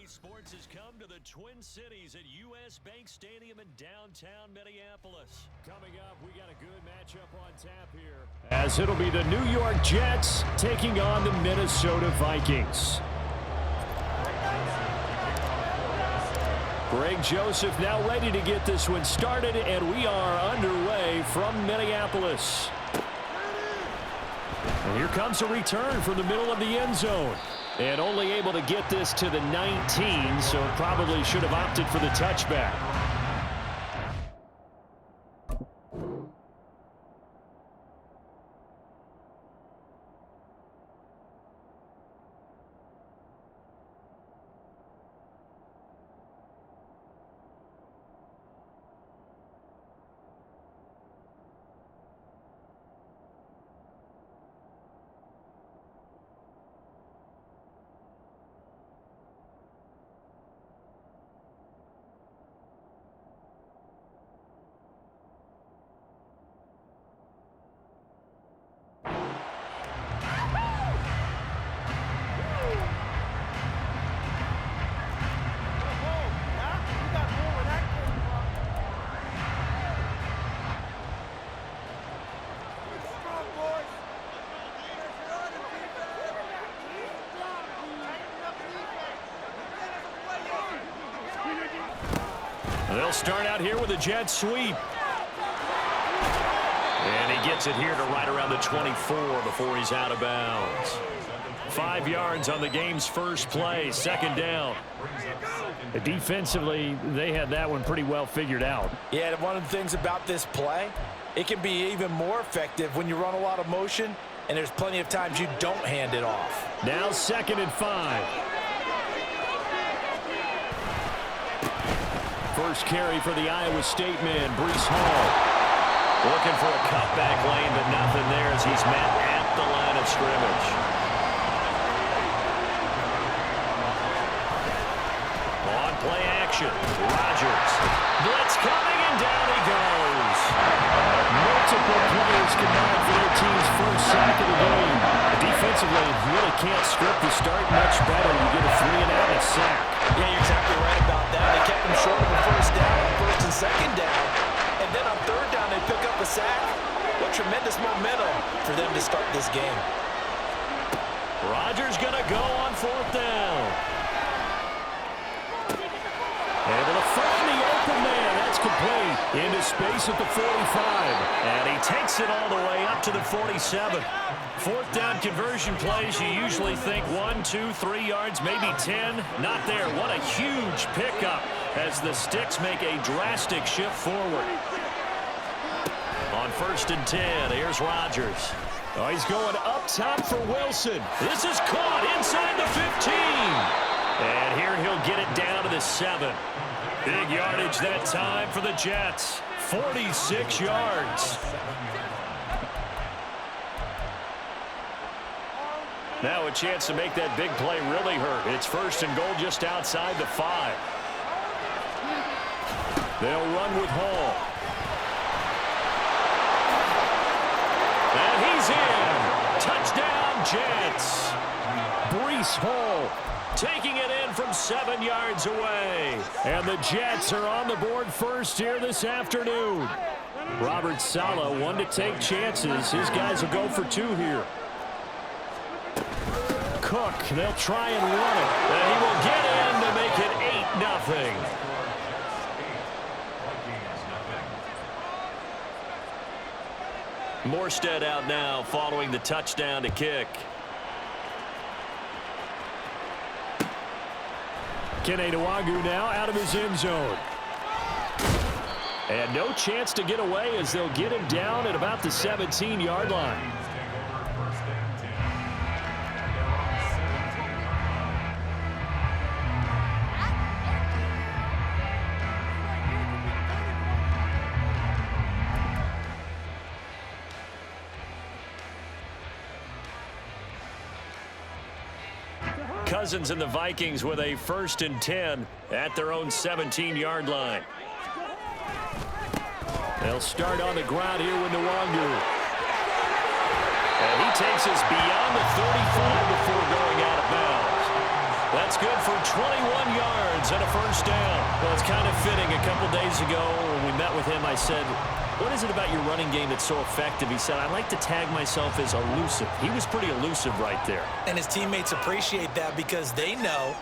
Sports has come to the Twin Cities at U.S. Bank Stadium in downtown Minneapolis. Coming up, we got a good matchup on tap here, as it'll be the New York Jets taking on the Minnesota Vikings. Greg Joseph now ready to get this one started, and we are underway from Minneapolis. And here comes a return from the middle of the end zone. And only able to get this to the 19, so probably should have opted for the touchback. They'll start out here with a jet sweep. And he gets it here to right around the 24 before he's out of bounds. 5 yards on the game's first play, second down. Defensively, they had that one pretty well figured out. Yeah, one of the things about this play, it can be even more effective when you run a lot of motion, and there's plenty of times you don't hand it off. Now 2nd and 5. First carry for the Iowa State man, Breece Hall. Looking for a cutback lane, but nothing there as he's met at the line of scrimmage. On play action, Rodgers. Blitz coming, and down he goes. Multiple players combined for their team's first sack of the game. Defensively, really can't script the start much better. You get a 3-and-out and a sack. Yeah, you're exactly right about that. They kept him short of the first down on first and second down. And then on third down, they pick up a sack. What tremendous momentum for them to start this game. Rodgers going to go on 4th down. Able to find the open man. That's complete. Into space at the 45. And he takes it all the way up to the 47. 4th down conversion plays, you usually think 1, 2, 3 yards, maybe 10. Not there. What a huge pickup as the Sticks make a drastic shift forward. On 1st and 10, here's Rodgers. Oh, he's going up top for Wilson. This is caught inside the 15. And here he'll get it down to the 7. Big yardage that time for the Jets. 46 yards. Now a chance to make that big play really hurt. It's 1st and goal just outside the 5. They'll run with Hall. And he's in. Touchdown, Jets. Breece Hall taking it in from 7 yards away. And the Jets are on the board first here this afternoon. Robert Saleh, one to take chances. His guys will go for 2 here. Cook, they'll try and run it. And he will get in to make it 8-0. Morstead out now following the touchdown to kick. Kene Nwangwu now out of his end zone. And no chance to get away as they'll get him down at about the 17-yard line. Cousins and the Vikings with a 1st and 10 at their own 17-yard line. They'll start on the ground here with Nwangwu. And he takes us beyond the 35 before going out of bounds. That That's good for 21 yards and a first down. Well, it's kind of fitting. A couple days ago when we met with him, I said, what is it about your running game that's so effective? He said, I like to tag myself as elusive. He was pretty elusive right there. And his teammates appreciate that because they know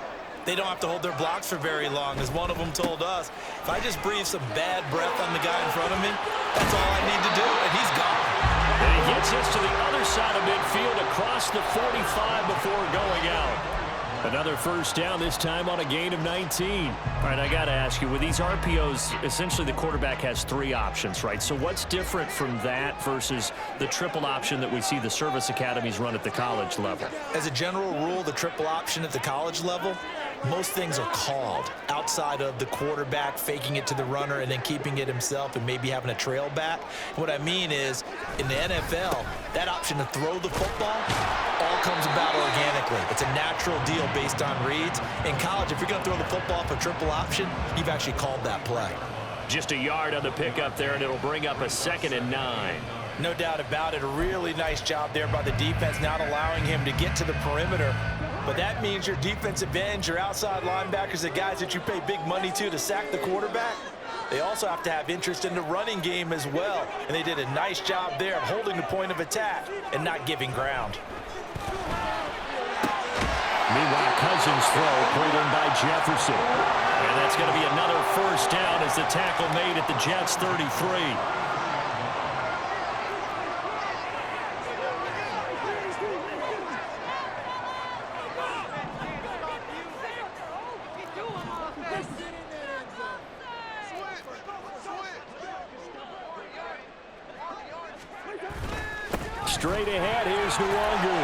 they don't have to hold their blocks for very long. As one of them told us, if I just breathe some bad breath on the guy in front of me, that's all I need to do, and he's gone. And he gets us to the other side of midfield across the 45 before going out. Another first down, this time on a gain of 19. All right, I got to ask you, with these RPOs, essentially the quarterback has 3 options, right? So what's different from that versus the triple option that we see the service academies run at the college level? As a general rule, the triple option at the college level, most things are called outside of the quarterback faking it to the runner and then keeping it himself and maybe having a trail back. What I mean is, in the NFL, that option to throw the football all comes about organically. It's a natural deal based on reads. In college, if you're going to throw the football for triple option, you've actually called that play. Just a yard on the pickup there, and it'll bring up a 2nd and 9. No doubt about it. A really nice job there by the defense, not allowing him to get to the perimeter. But that means your defensive ends, your outside linebackers, the guys that you pay big money to sack the quarterback, they also have to have interest in the running game as well. And they did a nice job there of holding the point of attack and not giving ground. Meanwhile, Cousins' throw pulled in by Jefferson. And that's going to be another first down as the tackle made at the Jets' 33. Straight ahead, here's Nwangu.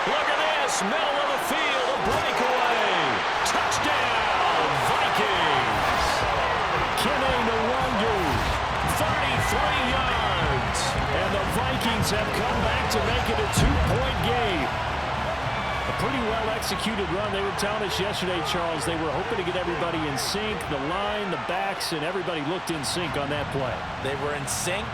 Look at this, middle of the field, a breakaway. Touchdown, Vikings. Kene Nwangu, 33 yards. And the Vikings have come back to make it a 2-point game. A pretty well-executed run. They were telling us yesterday, Charles, they were hoping to get everybody in sync, the line, the backs, and everybody looked in sync on that play. They were in sync,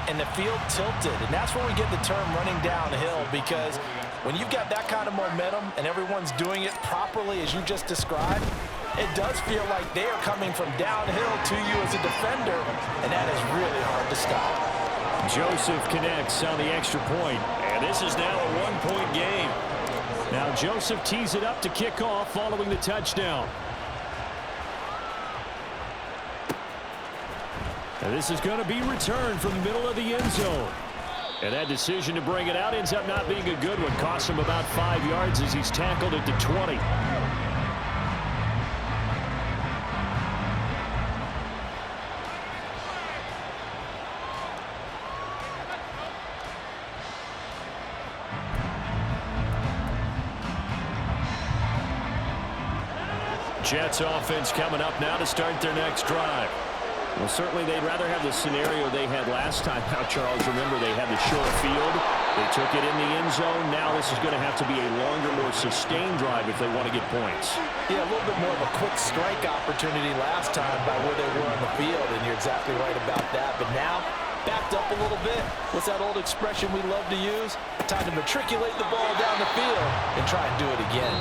and the field tilted. And that's where we get the term running downhill, because when you've got that kind of momentum and everyone's doing it properly as you just described, it does feel like they are coming from downhill to you as a defender, and that is really hard to stop. Joseph connects on the extra point, and this is now a 1-point game. Now Joseph tees it up to kick off following the touchdown. And this is going to be returned from the middle of the end zone. And that decision to bring it out ends up not being a good one. Costs him about 5 yards as he's tackled at the 20. Jets offense coming up now to start their next drive. Well, certainly they'd rather have the scenario they had last time out, Charles. Remember, they had the short field. They took it in the end zone. Now this is going to have to be a longer, more sustained drive if they want to get points. Yeah, a little bit more of a quick strike opportunity last time by where they were on the field, and you're exactly right about that. But now, backed up a little bit. What's that old expression we love to use? Time to matriculate the ball down the field and try and do it again.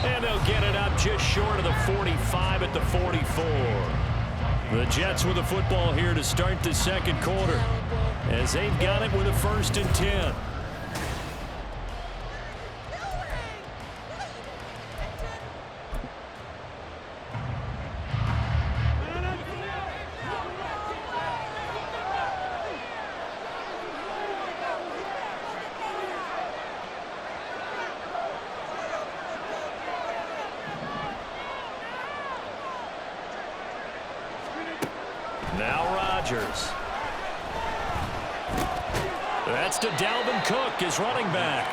And they'll get it up just short of the 45 at the 44. The Jets with the football here to start the second quarter, as they've got it with a 1st and 10. Now Rodgers. That's to Dalvin Cook, his running back.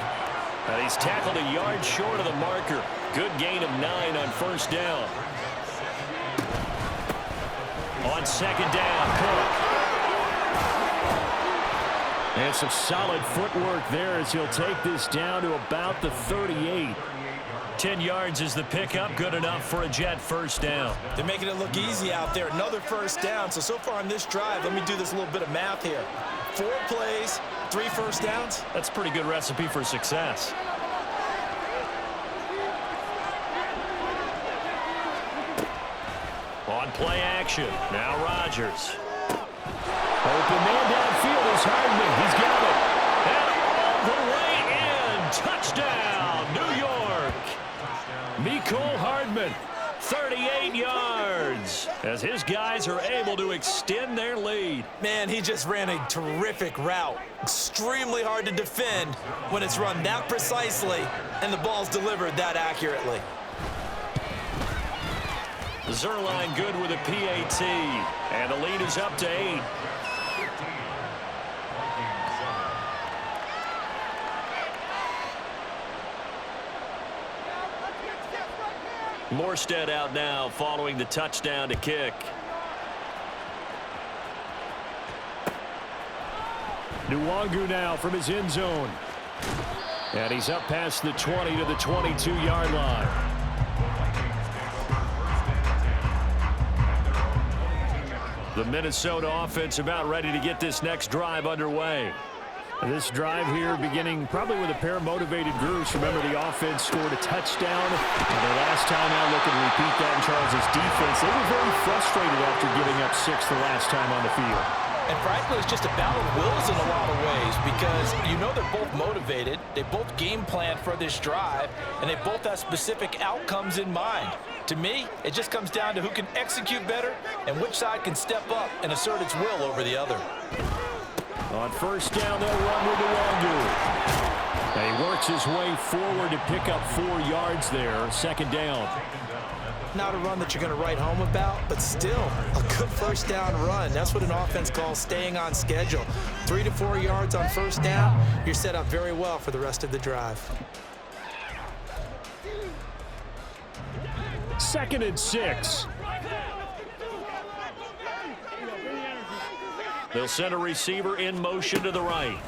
And he's tackled a yard short of the marker. Good gain of 9 on 1st down. On 2nd down, Cook. And some solid footwork there as he'll take this down to about the 38. 10 yards is the pickup, good enough for a Jet 1st down. They're making it look easy out there. Another 1st down. So far on this drive, let me do this little bit of math here. 4 plays, 3 1st downs. That's a pretty good recipe for success. On play action, now Rodgers. Open man downfield is Hardman. He's got it. And all the way in. Touchdown, New York. Mecole Hardman, 38 yards, as his guys are able to extend their lead. Man, he just ran a terrific route. Extremely hard to defend when it's run that precisely and the ball's delivered that accurately. Zerline good with a PAT, and the lead is up to 8. Morstead out now following the touchdown to kick. Nwangu now from his end zone. And he's up past the 20 to the 22-yard line. The Minnesota offense about ready to get this next drive underway. This drive here beginning probably with a pair of motivated groups. Remember, the offense scored a touchdown. And their last time out, looking to repeat that in Charles' defense. They were very frustrated after giving up 6 the last time on the field. And frankly, it's just a battle of wills in a lot of ways because you know they're both motivated. They both game plan for this drive, and they both have specific outcomes in mind. To me, it just comes down to who can execute better and which side can step up and assert its will over the other. On first down, they'll run with Nwangu. And he works his way forward to pick up 4 yards there. Second down. Not a run that you're going to write home about, but still a good first down run. That's what an offense calls staying on schedule. 3 to 4 yards on first down, you're set up very well for the rest of the drive. 2nd and 6. They'll send a receiver in motion to the right.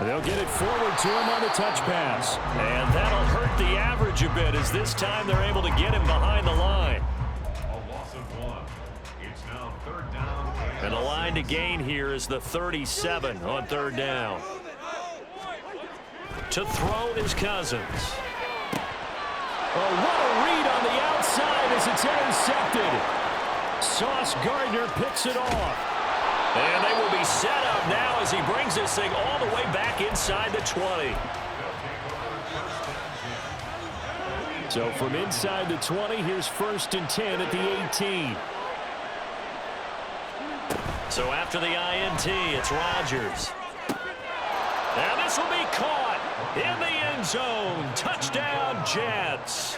They'll get it forward to him on the touch pass. And that'll hurt the average a bit as this time they're able to get him behind the line. A loss of 1. It's now 3rd down. And the line to gain here is the 37 on 3rd down. To throw is Cousins. Oh, what a read on the outside as it's intercepted. Sauce Gardner picks it off. And they will be set up now as he brings this thing all the way back inside the 20. So from inside the 20, here's 1st and 10 at the 18. So after the INT, it's Rodgers. And this will be caught in the end zone. Touchdown, Jets.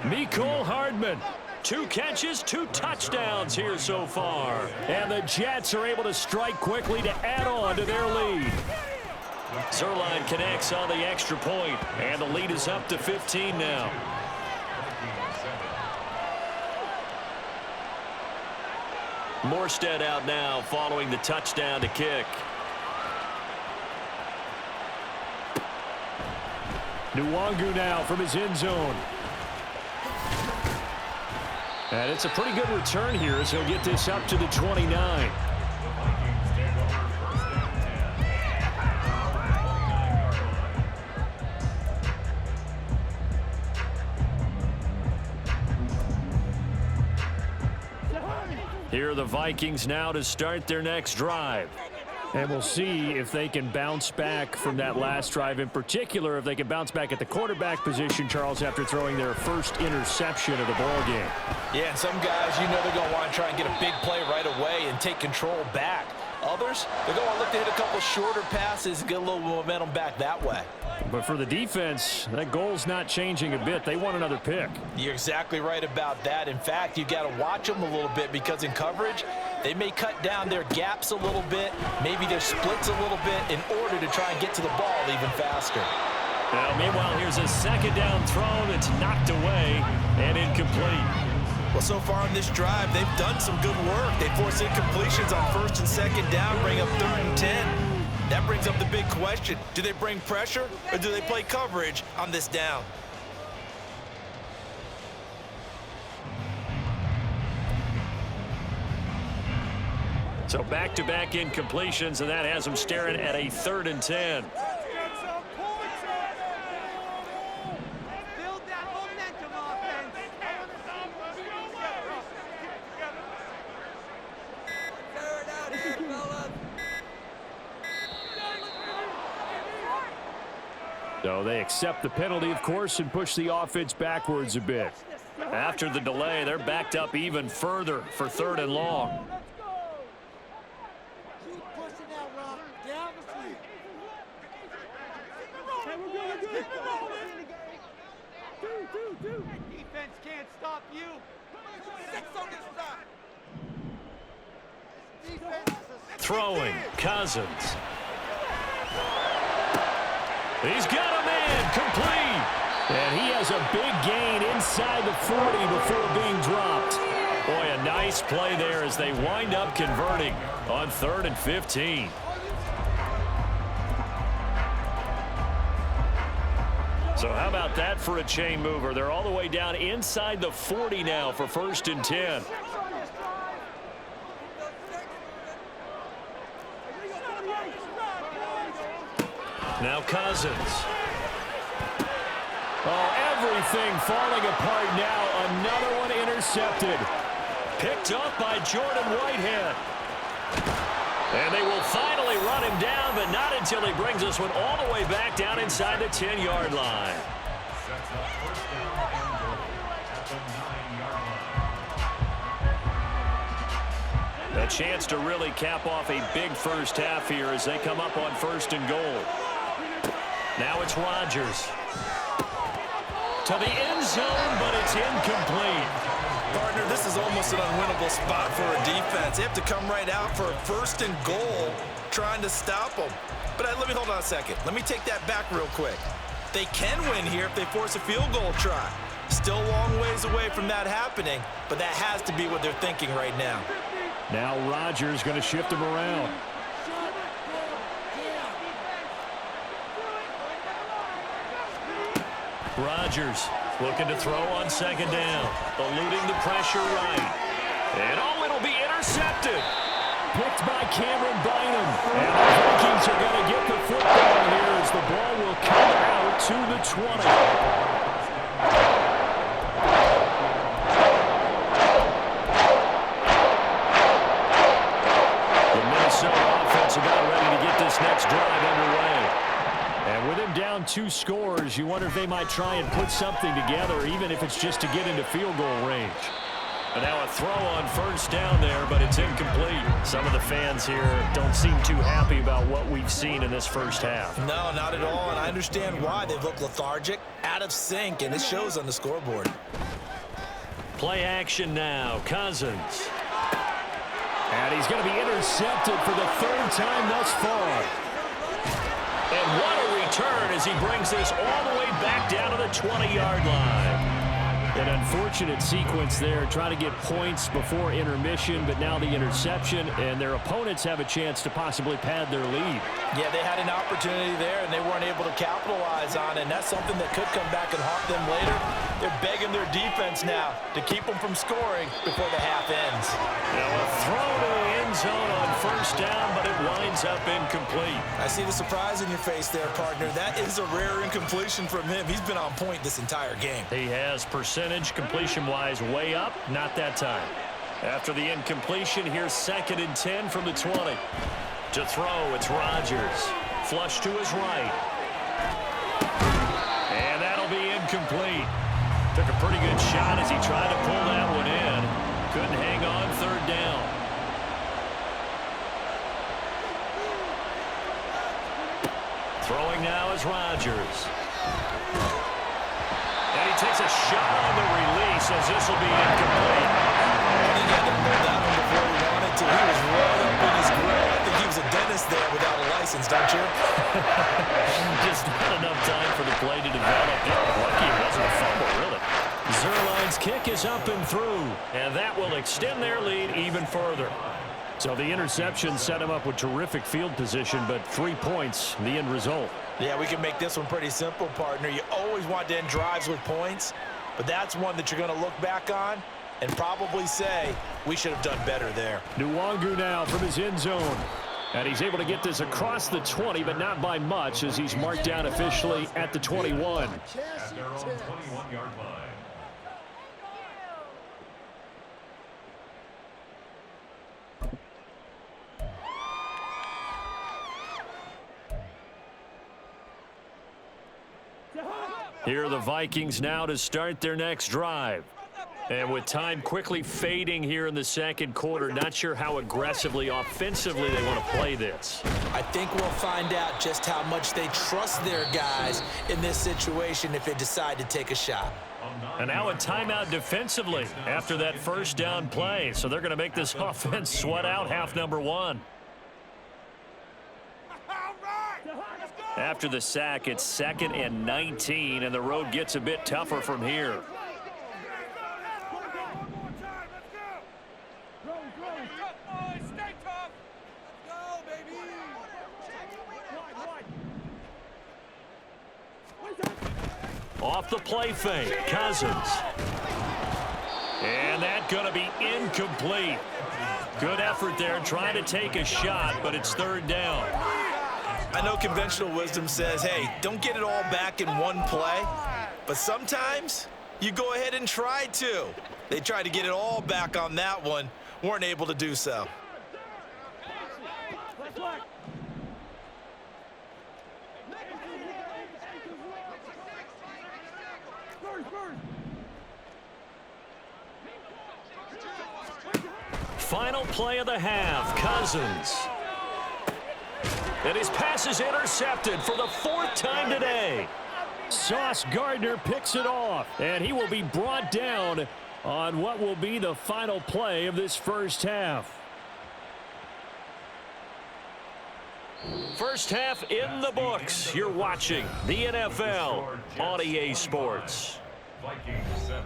Mecole Hardman. 2 catches, 2 touchdowns here so far. And the Jets are able to strike quickly to add on to their lead. Zerline connects on the extra point, and the lead is up to 15 now. Morstead out now following the touchdown to kick. Nwangu now from his end zone. And it's a pretty good return here as he'll get this up to the 29. Here are the Vikings now to start their next drive. And we'll see if they can bounce back from that last drive, in particular if they can bounce back at the quarterback position, Charles, after throwing their first interception of the ball game. Yeah, and some guys, you know they're going to want to try and get a big play right away and take control back. Others, they're going to look to hit a couple shorter passes and get a little momentum back that way. But for the defense, that goal's not changing a bit. They want another pick. You're exactly right about that. In fact, you've got to watch them a little bit because in coverage, they may cut down their gaps a little bit, maybe their splits a little bit in order to try and get to the ball even faster. Now, meanwhile, here's a second down throw that's knocked away and incomplete. Well, so far on this drive, they've done some good work. They force incompletions on 1st and 2nd down, bring up 3rd and 10. That brings up the big question. Do they bring pressure or do they play coverage on this down? So back-to-back incompletions, and that has them staring at a 3rd and 10. So they accept the penalty, of course, and push the offense backwards a bit. After the delay, they're backed up even further for 3rd and long. Defense can't stop you. 6 on this side. Throwing, Cousins. He's got a man, complete. And he has a big gain inside the 40 before being dropped. Boy, a nice play there as they wind up converting on 3rd and 15. So how about that for a chain mover? They're all the way down inside the 40 now for 1st and 10. Now Cousins. Oh, everything falling apart now. Another one intercepted. Picked up by Jordan Whitehead. And they will finally run him down, but not until he brings this one all the way back down inside the 10-yard line. Sets up 1st down and goal at the 9-yard line. A chance to really cap off a big first half here as they come up on 1st and goal. Now it's Rodgers. To the end zone, but it's incomplete. Partner, this is almost an unwinnable spot for a defense. They have to come right out for a 1st and goal trying to stop them. But let me hold on a second. Let me take that back real quick. They can win here if they force a field goal try. Still a long ways away from that happening, but that has to be what they're thinking right now. Now Rodgers going to shift him around. Rodgers looking to throw on 2nd down. Eluding the pressure right. And oh, it'll be intercepted. Picked by Cameron Bynum. And the Vikings are going to get the football here as the ball will come out to the 20. The Minnesota offense about ready to get this next drive underway. And with him down 2 scores, you wonder if they might try and put something together, even if it's just to get into field goal range. And now a throw on 1st down there, but it's incomplete. Some of the fans here don't seem too happy about what we've seen in this first half. No, not at all, and I understand why. They look lethargic, out of sync, and it shows on the scoreboard. Play action now. Cousins. And he's going to be intercepted for the 3rd time thus far. And what a return as he brings this all the way back down to the 20-yard line. An unfortunate sequence there, trying to get points before intermission, but now the interception, and their opponents have a chance to possibly pad their lead. Yeah, they had an opportunity there, and they weren't able to capitalize on it, and that's something that could come back and haunt them later. They're begging their defense now to keep them from scoring before the half ends. Now a throw to the end zone on 1st down, but it winds up incomplete. I see the surprise in your face there, partner. That is a rare incompletion from him. He's been on point this entire game. He has percentage completion-wise way up, not that time. After the incompletion, here's 2nd and 10 from the 20. To throw, it's Rodgers. Flush to his right. And that'll be incomplete. Took a pretty good shot as he tried to pull that one in. Couldn't hang on 3rd down. Throwing now is Rodgers. And he takes a shot on the release as this will be incomplete. And he got to pull that one before he wanted to. He was right up in his grill. I think he was a dentist there without a license, don't you? Just not enough time for the play to develop. Lucky it wasn't a fumble, really. Zerline's kick is up and through, and that will extend their lead even further. So the interception set him up with terrific field position, but 3 points, the end result. Yeah, we can make this one pretty simple, partner. You always want to end drives with points, but that's one that you're going to look back on and probably say, we should have done better there. Nwangu now from his end zone. And he's able to get this across the 20, but not by much, as he's marked down officially at the 21. At their own 21-yard line. Here are the Vikings now to start their next drive. And with time quickly fading here in the second quarter, not sure how aggressively, offensively they want to play this. I think we'll find out just how much they trust their guys in this situation if they decide to take a shot. And now a timeout defensively after that first down play. So they're going to make this offense sweat out half number one. After the sack, it's 2nd and 19, and the road gets a bit tougher from here. Off the play fake, Cousins. And that's going to be incomplete. Good effort there trying to take a shot, but it's 3rd down. I know conventional wisdom says, hey, don't get it all back in one play. But sometimes you go ahead and try to. They tried to get it all back on that one, weren't able to do so. Final play of the half, Cousins. And his pass is intercepted for the 4th time today. Sauce Gardner picks it off, and he will be brought down on what will be the final play of this first half. First half in the books. You're watching the NFL on EA Sports. Vikings 7.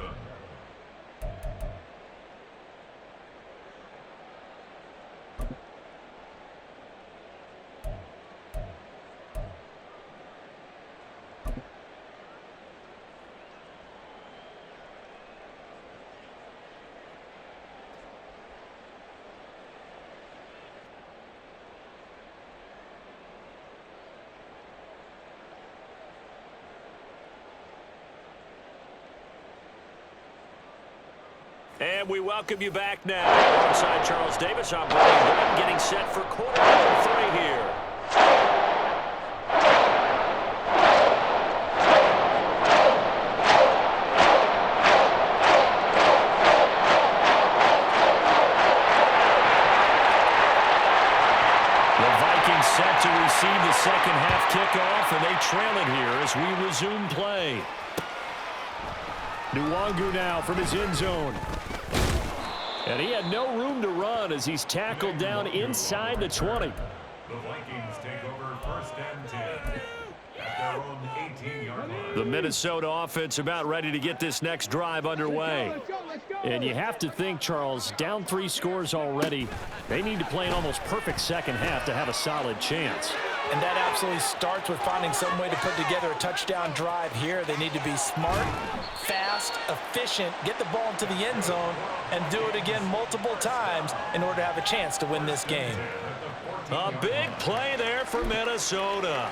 And we welcome you back now. Alongside Charles Davis, I'm Brian Gordon, getting set for quarter number 3 here. The Vikings set to receive the second half kickoff, and they trail it here as we resume play. Nwangu now from his end zone. And he had no room to run as he's tackled down inside the 20. The Vikings take over 1st and 10 at their own 18-yard line. The Minnesota offense about ready to get this next drive underway. And you have to think, Charles, down 3 scores already. They need to play an almost perfect second half to have a solid chance. And that absolutely starts with finding some way to put together a touchdown drive here. They need to be smart, fast, efficient, get the ball into the end zone, and do it again multiple times in order to have a chance to win this game. A big play there for Minnesota.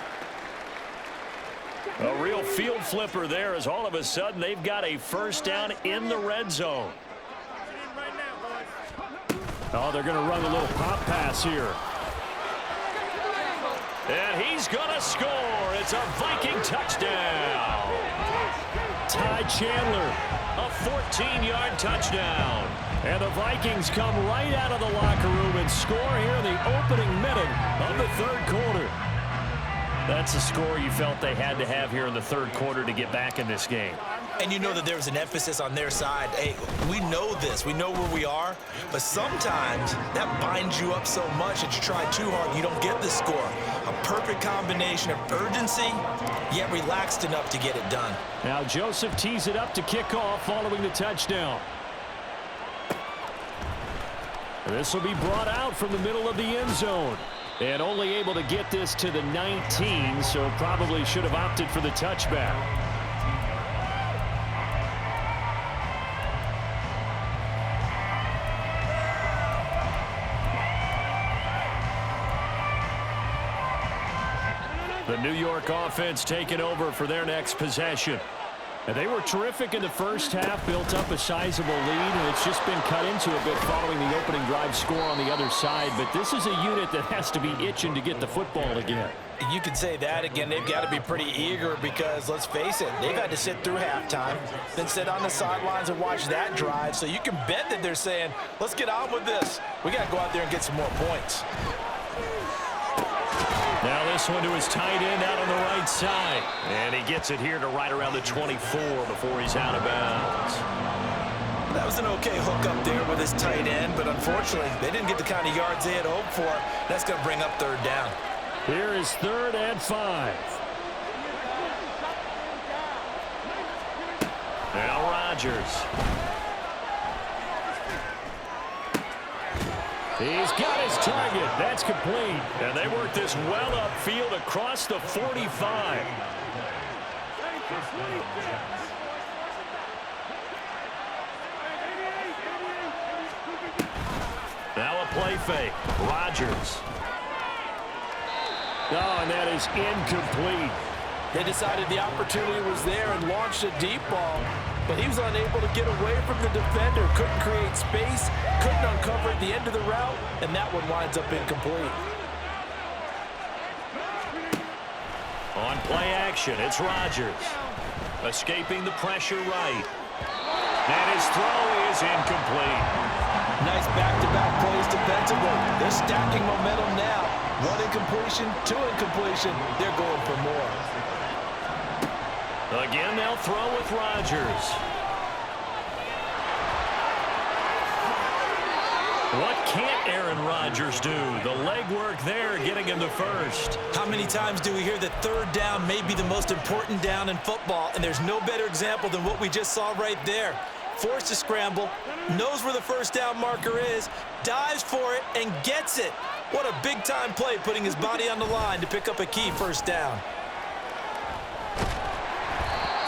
A real field flipper there as all of a sudden they've got a first down in the red zone. Oh, they're going to run a little pop pass here. And he's going to score. It's a Viking touchdown. Ty Chandler, a 14-yard touchdown. And the Vikings come right out of the locker room and score here in the opening minute of the 3rd quarter. That's a score you felt they had to have here in the 3rd quarter to get back in this game. And you know that there was an emphasis on their side. Hey, we know this. We know where we are. But sometimes that binds you up so much that you try too hard and you don't get the score. A perfect combination of urgency, yet relaxed enough to get it done. Now Joseph tees it up to kick off following the touchdown. This will be brought out from the middle of the end zone. And only able to get this to the 19, so probably should have opted for the touchback. The New York offense taking over for their next possession. And they were terrific in the first half, built up a sizable lead, and it's just been cut into a bit following the opening drive score on the other side. But this is a unit that has to be itching to get the football again. You could say that again. They've got to be pretty eager because, let's face it, they've had to sit through halftime, then sit on the sidelines and watch that drive. So you can bet that they're saying, let's get on with this. We got to go out there and get some more points. Now this one to his tight end out on the right side. And he gets it here to right around the 24 before he's out of bounds. That was an okay hook up there with his tight end, but unfortunately, they didn't get the kind of yards they had hoped for. That's going to bring up third down. Here is 3rd and 5. Now Rodgers. He's got his target. That's complete. And they work this well upfield across the 45. Now a play fake. Rodgers. Oh, and that is incomplete. They decided the opportunity was there and launched a deep ball, but he was unable to get away from the defender, couldn't create space, couldn't uncover at the end of the route, and that one winds up incomplete. On play action, it's Rodgers. Escaping the pressure right. And his throw is incomplete. Nice back-to-back plays defensively. They're stacking momentum now. 1 incompletion, 2 incompletion. They're going for more. Again, they'll throw with Rodgers. What can't Aaron Rodgers do? The legwork there getting him the first. How many times do we hear that third down may be the most important down in football, and there's no better example than what we just saw right there. Forced to scramble, knows where the first down marker is, dives for it, and gets it. What a big-time play, putting his body on the line to pick up a key first down.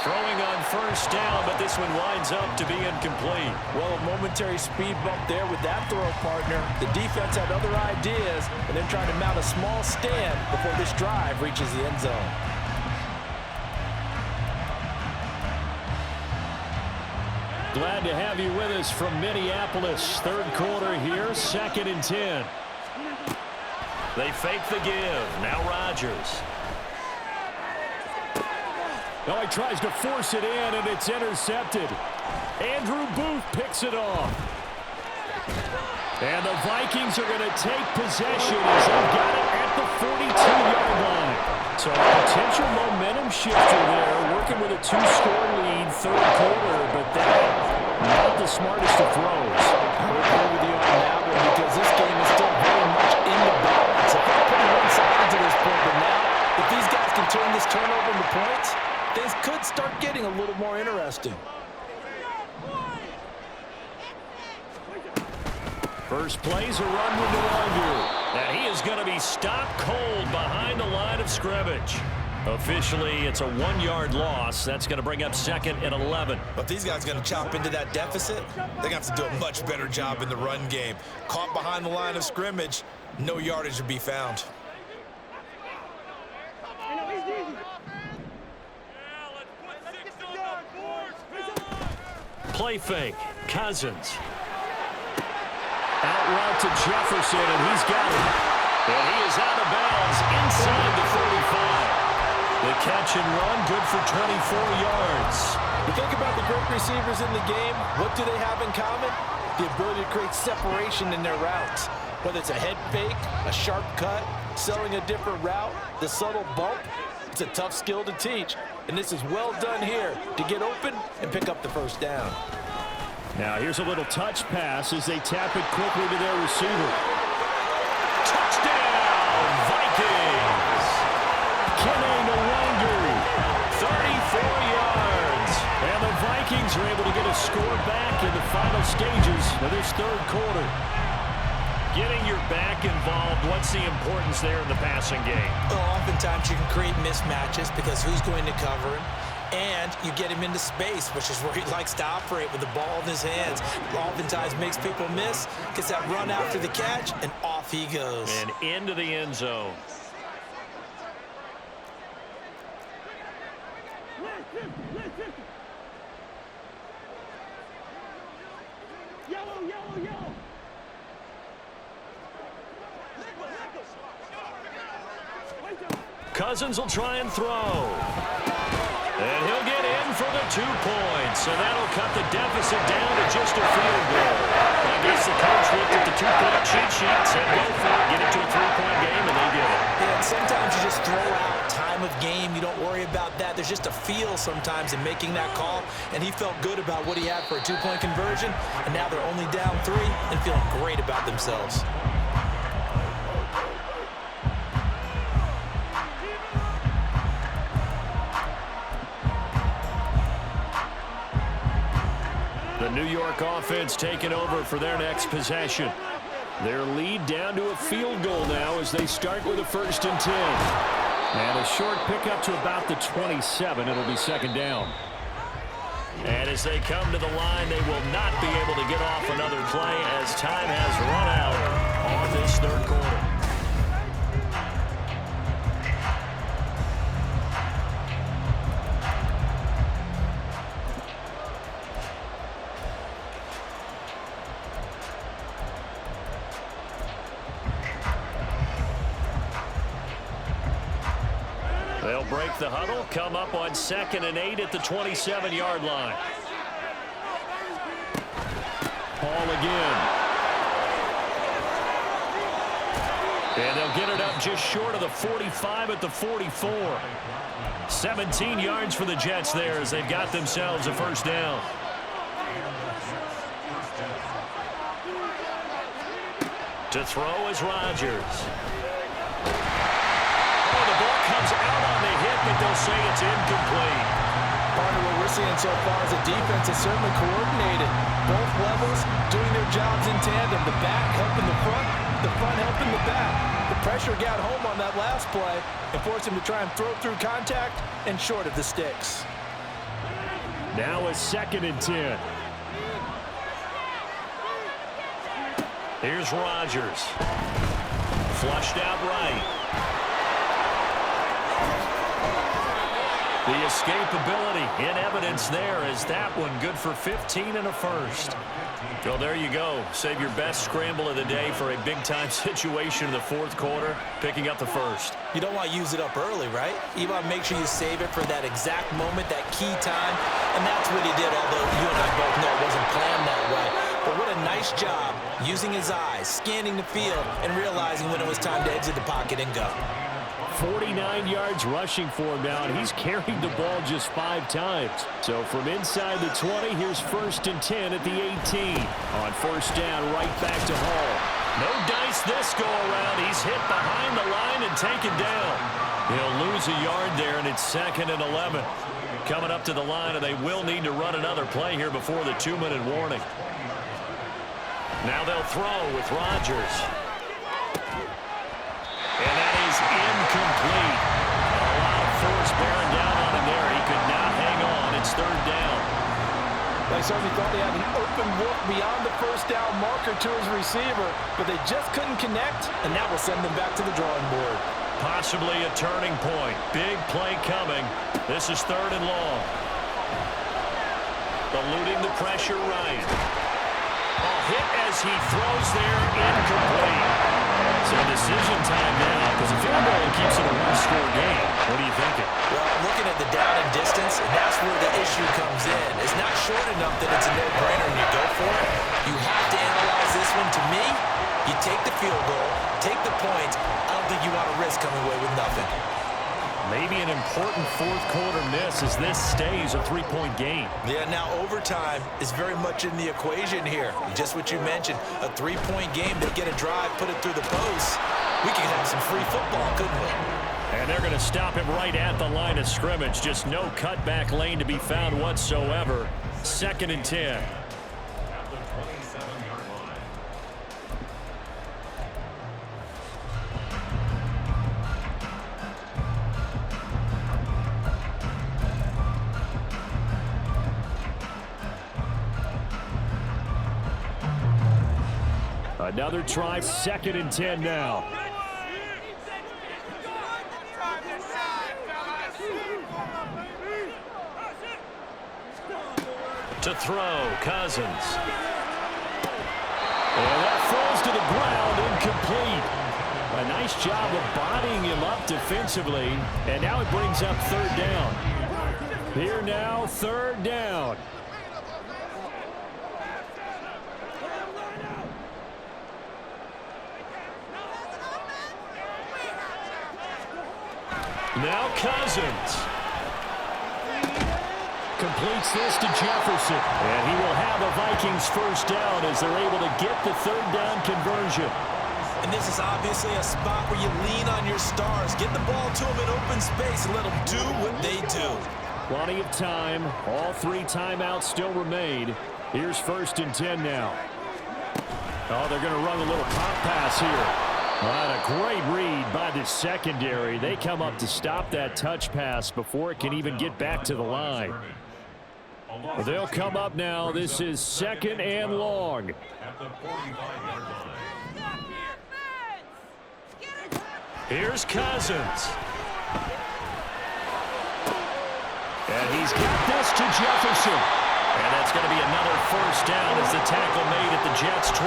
Throwing on first down, but this one winds up to be incomplete. Well, a momentary speed bump there with that throw partner. The defense had other ideas, and they're trying to mount a small stand before this drive reaches the end zone. Glad to have you with us from Minneapolis. Third quarter here, 2nd and 10. They fake the give. Now Rodgers. Oh, he tries to force it in, and it's intercepted. Andrew Booth picks it off. And the Vikings are going to take possession as they've got it at the 42-yard line. So a potential momentum shifter there, working with a 2-score lead, third quarter, but that not the smartest of throws. I would agree with you on that one because this game is still very much in the balance. If they're pretty one-sided to this point, but now, if these guys can turn this turnover into points, things could start getting a little more interesting. First play's a run with Nwangu. And he is going to be stopped cold behind the line of scrimmage. Officially, it's a 1-yard loss. That's going to bring up 2nd and 11. But if these guys are going to chop into that deficit, they're going to have to do a much better job in the run game. Caught behind the line of scrimmage, no yardage to be found. Play fake. Cousins. Out route to Jefferson, and he's got it. And he is out of bounds inside the 45. The catch and run, good for 24 yards. You think about the great receivers in the game, what do they have in common? The ability to create separation in their routes. Whether it's a head fake, a sharp cut, selling a different route, the subtle bump, it's a tough skill to teach. And this is well done here to get open and pick up the first down. Now here's a little touch pass as they tap it quickly to their receiver. Touchdown, Vikings! Kene Nwangu, 34 yards. And the Vikings are able to get a score back in the final stages of this third quarter. Getting your back involved, what's the importance there in the passing game? Well, oftentimes you can create mismatches because who's going to cover him? And you get him into space, which is where he likes to operate with the ball in his hands. Oftentimes makes people miss, gets that run after the catch, and off he goes. And into the end zone. Yellow, yellow, yellow. Cousins will try and throw. And he'll get in for the 2 points. So that'll cut the deficit down to just a field goal. I guess the coach looked at the 2-point cheat sheet, said go for it, get it to a 3-point game, and they did it. Yeah, and sometimes you just throw out time of game. You don't worry about that. There's just a feel sometimes in making that call, and he felt good about what he had for a 2-point conversion, and now they're only down 3 and feeling great about themselves. The New York offense taking over for their next possession. Their lead down to a field goal now as they start with a 1st and 10. And a short pickup to about the 27. It'll be 2nd down. And as they come to the line, they will not be able to get off another play as time has run out on this 3rd quarter. They'll break the huddle, come up on 2nd and 8 at the 27-yard line. Paul again. And they'll get it up just short of the 45 at the 44. 17 yards for the Jets there as they've got themselves a 1st down. To throw is Rodgers. Comes out on the hit, but they'll say it's incomplete. Partner, what we're seeing so far is a defense is certainly coordinated. Both levels doing their jobs in tandem. The back helping the front helping the back. The pressure got home on that last play and forced him to try and throw through contact and short of the sticks. Now a 2nd and 10. Here's Rodgers. Flushed out right. The escapability in evidence there is that one good for 15 and a 1st. Well, there you go. Save your best scramble of the day for a big-time situation in the 4th quarter, picking up the 1st. You don't want to use it up early, right? You want to make sure you save it for that exact moment, that key time, and that's what he did, although you and I both know it wasn't planned that way. But what a nice job using his eyes, scanning the field, and realizing when it was time to exit the pocket and go. 49 yards rushing for him now, and he's carried the ball just 5 times. So from inside the 20, here's 1st and 10 at the 18. On 1st down, right back to Hall. No dice this go-around. He's hit behind the line and taken down. He'll lose a yard there, and it's 2nd and 11. Coming up to the line, and they will need to run another play here before the 2-minute warning. Now they'll throw with Rodgers. And that is incomplete. A lot of force bearing down on him there. He could not hang on. It's 3rd down. They certainly thought they had an open look beyond the 1st down marker to his receiver, but they just couldn't connect, and that will send them back to the drawing board. Possibly a turning point. Big play coming. This is 3rd and long. Eluding the pressure right. A hit as he throws there, incomplete. So decision time now, because a field goal keeps it a 1-score game. What are you thinking? Well, I'm looking at the down and distance, and that's where the issue comes in. It's not short enough that it's a no-brainer and you go for it. You have to analyze this one. To me, you take the field goal, take the points. I don't think you want to risk coming away with nothing. Maybe an important 4th quarter miss as this stays a 3-point game. Yeah, now overtime is very much in the equation here. Just what you mentioned, a 3-point game. They get a drive, put it through the post. We could have some free football, couldn't we? And they're going to stop him right at the line of scrimmage. Just no cutback lane to be found whatsoever. 2nd and 10. Another try, 2nd and 10 now. To throw, Cousins. And that falls to the ground, incomplete. A nice job of bodying him up defensively, and now it brings up third down. Here now, third down. Now Cousins. Completes this to Jefferson. And he will have a Vikings first down as they're able to get the third down conversion. And this is obviously a spot where you lean on your stars. Get the ball to them in open space and let them do what they do. Plenty of time. All 3 timeouts still remain. Here's 1st and 10 now. Oh, they're going to run a little pop pass here. What a great read by the secondary. They come up to stop that touch pass before it can even get back to the line. They'll come up now. This is 2nd and long. Here's Cousins. And he's got this to Jefferson. And that's going to be another first down as the tackle made at the Jets' 28.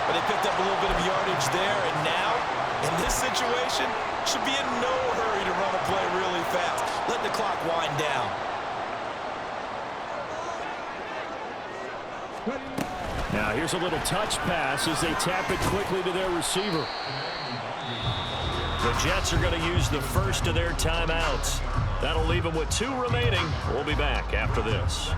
But they picked up a little bit of yardage there, and now, in this situation, should be in no hurry to run a play really fast. Let the clock wind down. Now here's a little touch pass as they tap it quickly to their receiver. The Jets are going to use the first of their timeouts. That'll leave them with 2 remaining. We'll be back after this.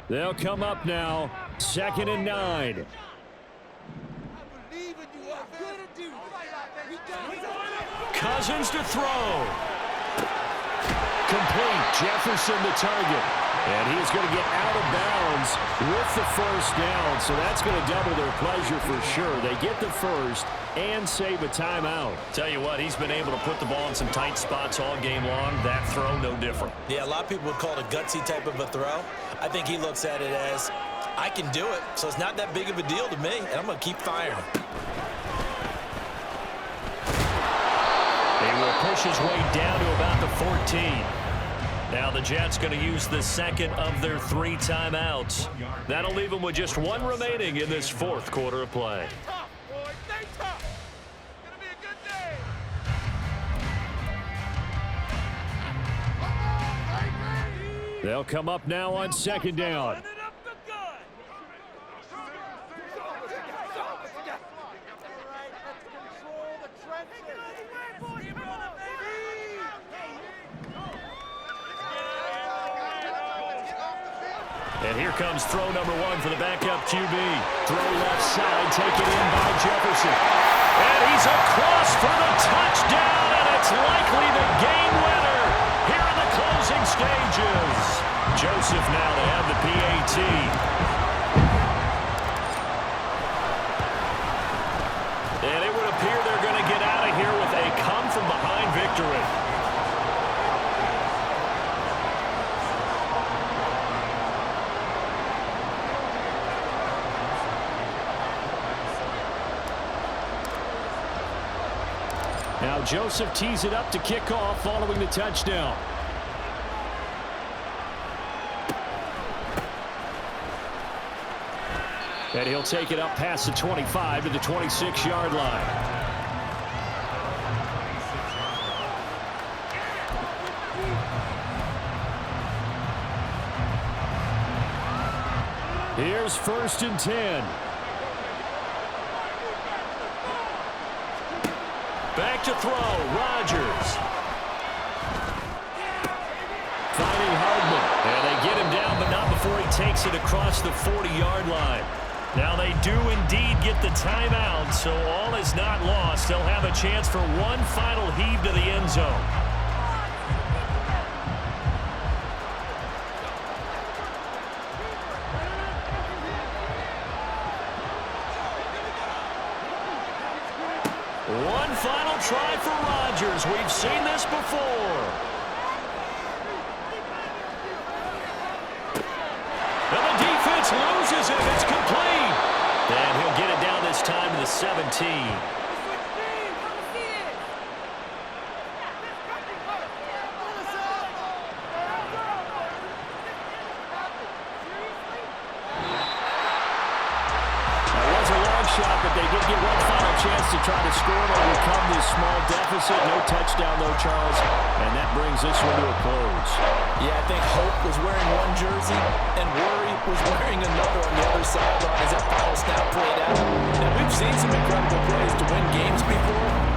They'll come up now, 2nd and 9. Cousins to throw. Complete. Jefferson the target. And he's going to get out of bounds with the first down. So that's going to double their pleasure for sure. They get the first and save a timeout. Tell you what, he's been able to put the ball in some tight spots all game long. That throw, no different. Yeah, a lot of people would call it a gutsy type of a throw. I think he looks at it as, I can do it, so it's not that big of a deal to me, and I'm going to keep firing. He will push his way down to about the 14. Now the Jets going to use the second of their 3 timeouts. That'll leave them with just 1 remaining in this 4th quarter of play. They'll come up now on 2nd down. And here comes throw number 1 for the backup QB. Throw left side, taken in by Jefferson. And he's across for the touchdown, and it's likely the game winner here in the closing stages. Joseph now to have the PAT. And it would appear they're going to get out of here with a come-from-behind victory. Now Joseph tees it up to kick off following the touchdown. And he'll take it up past the 25 to the 26-yard line. Here's 1st and 10. Back to throw, Rodgers. Finding Hardman. And they get him down, but not before he takes it across the 40-yard line. Now they do indeed get the timeout, so all is not lost. They'll have a chance for one final heave to the end zone. One final try for Rodgers. We've seen this before. And the defense loses it. the 17. Shot, but they did get one final chance to try to score and overcome this small deficit. No touchdown, though, Charles, and that brings this one to a close. Yeah, I think hope was wearing one jersey and worry was wearing another on the other sideline as that final snap played out. Now, we've seen some incredible plays to win games before,